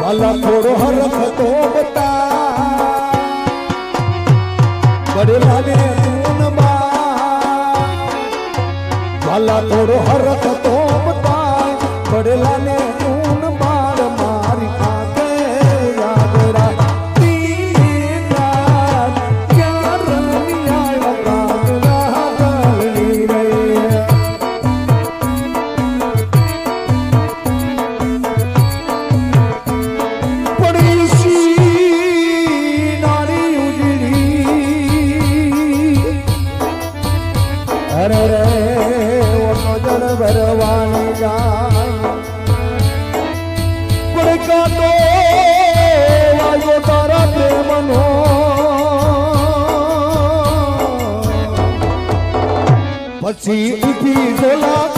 વાલા થોડો હરખ તો બતા પડેલા ને તું બા વાલા થોડો હરખ તો બતા પડેલા ને તું બાળ મારી આંખે યાદ રાખતી રાત ક્યાં રમિયા કાગડા ગળી રે ભરવાની જાય પડકાતો વાયો તારા પ્રેમનો પછી ઉઠી ઢોલા